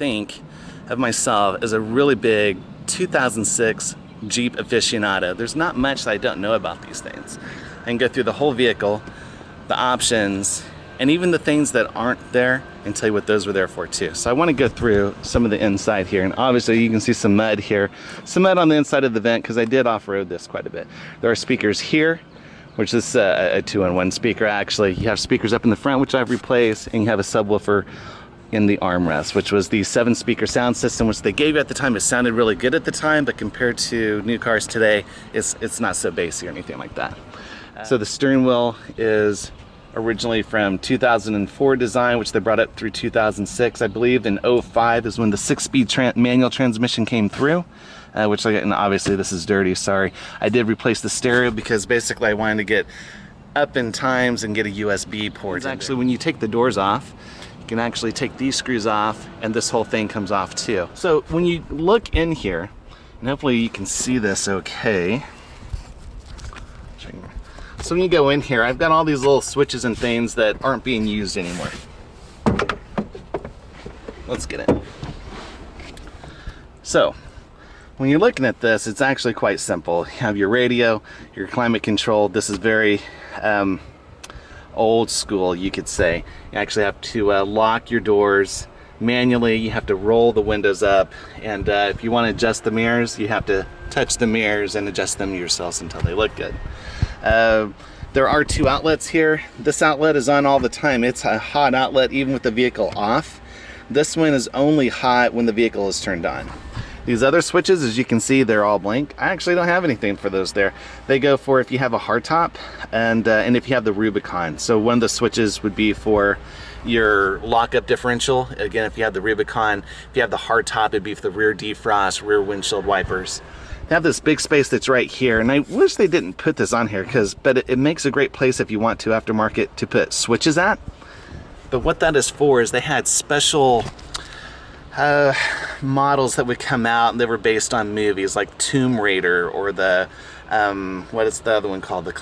think of myself as a really big 2006 Jeep aficionado. There's not much that I don't know about these things. I can go through the whole vehicle, the options, and even the things that aren't there, and tell you what those were there for too. So I want to go through some of the inside here, and obviously you can see some mud here. Some mud on the inside of the vent because I did off-road this quite a bit. There are speakers here, which is a 2-in-1 speaker actually. You have speakers up in the front, which I've replaced, and you have a subwoofer in the armrest, which was the 7-speaker sound system, which they gave you at the time. It sounded really good at the time, but compared to new cars today, it's not so bassy or anything like that. So the steering wheel is originally from 2004 design, which they brought up through 2006, I believe. In 05 is when the 6-speed manual transmission came through, and obviously this is dirty, sorry. I did replace the stereo because basically I wanted to get up in times and get a USB port. Actually, when you take the doors off, you can actually take these screws off and this whole thing comes off too. So when you look in here, and hopefully you can see this okay. So when you go in here, I've got all these little switches and things that aren't being used anymore. Let's get in. So when you're looking at this, it's actually quite simple. You have your radio, your climate control. This is very old school, you could say. You actually have to lock your doors manually. You have to roll the windows up, and if you want to adjust the mirrors, you have to touch the mirrors and adjust them yourselves until they look good. There are 2 outlets here. This outlet is on all the time. It's a hot outlet even with the vehicle off. This one is only hot when the vehicle is turned on. These other switches, as you can see, they're all blank. I actually don't have anything for those there. They go for if you have a hardtop and if you have the Rubicon. So one of the switches would be for your lockup differential. Again, if you have the Rubicon, if you have the hardtop, it'd be for the rear defrost, rear windshield wipers. They have this big space that's right here, and I wish they didn't put this on here, but it makes a great place if you want to aftermarket to put switches at. But what that is for is they had special models that would come out, and they were based on movies like Tomb Raider, or the what is the other one called? The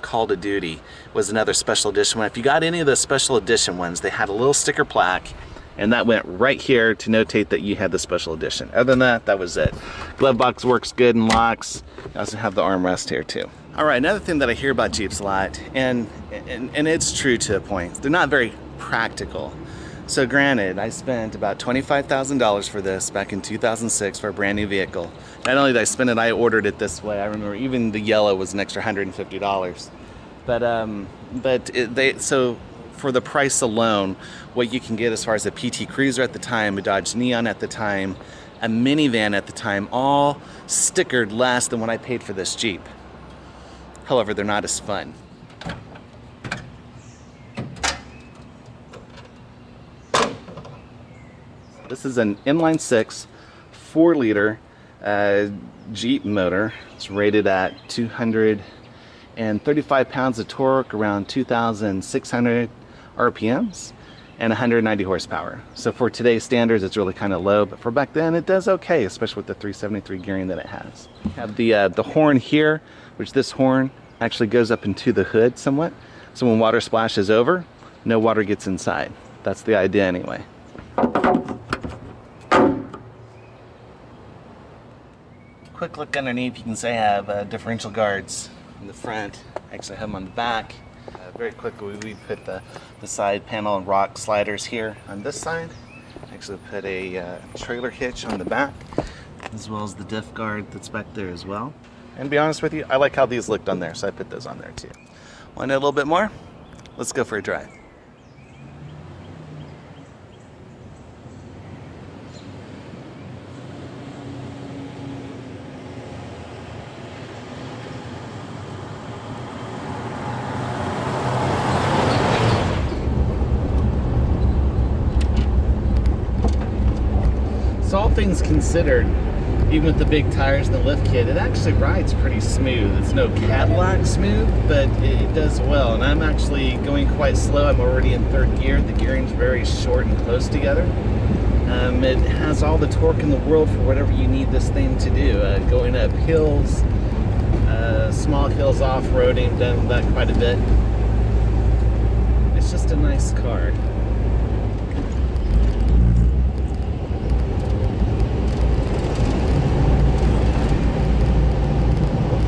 Call of Duty was another special edition one. If you got any of the special edition ones, they had a little sticker plaque, and that went right here to notate that you had the special edition. Other than that, that was it. Glove box works good and locks. You also have the armrest here too. All right, another thing that I hear about Jeeps a lot, and it's true to a point, they're not very practical. So granted, I spent about $25,000 for this back in 2006 for a brand new vehicle. Not only did I spend it, I ordered it this way. I remember even the yellow was an extra $150. So for the price alone, what you can get as far as a PT Cruiser at the time, a Dodge Neon at the time, a minivan at the time, all stickered less than what I paid for this Jeep. However, they're not as fun. This is an inline-6, 4-liter Jeep motor. It's rated at 235 pounds of torque, around 2,600 RPMs, and 190 horsepower. So for today's standards, it's really kind of low, but for back then, it does okay, especially with the 373 gearing that it has. You have the horn here, which this horn actually goes up into the hood somewhat. So when water splashes over, no water gets inside. That's the idea anyway. Quick look underneath, you can see I have differential guards in the front. Actually I have them on the back. Very quickly we put the side panel and rock sliders here on this side. Actually put a trailer hitch on the back, as well as the diff guard that's back there as well. And to be honest with you, I like how these looked on there, so I put those on there too. Want to know a little bit more? Let's go for a drive. So all things considered, even with the big tires and the lift kit, it actually rides pretty smooth. It's no Cadillac smooth, but it does well. And I'm actually going quite slow. I'm already in 3rd gear. The gearing's very short and close together. It has all the torque in the world for whatever you need this thing to do. Going up hills, small hills, off-roading, done that quite a bit. It's just a nice car.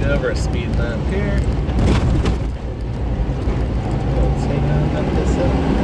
Go over a speed bump here. Let's take up this hill.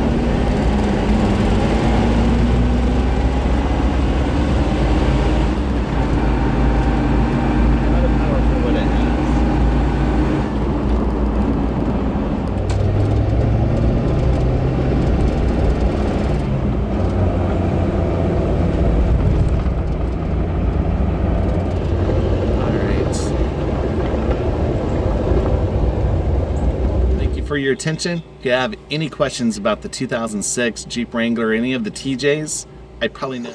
For your attention. If you have any questions about the 2006 Jeep Wrangler or any of the TJs, I'd probably know.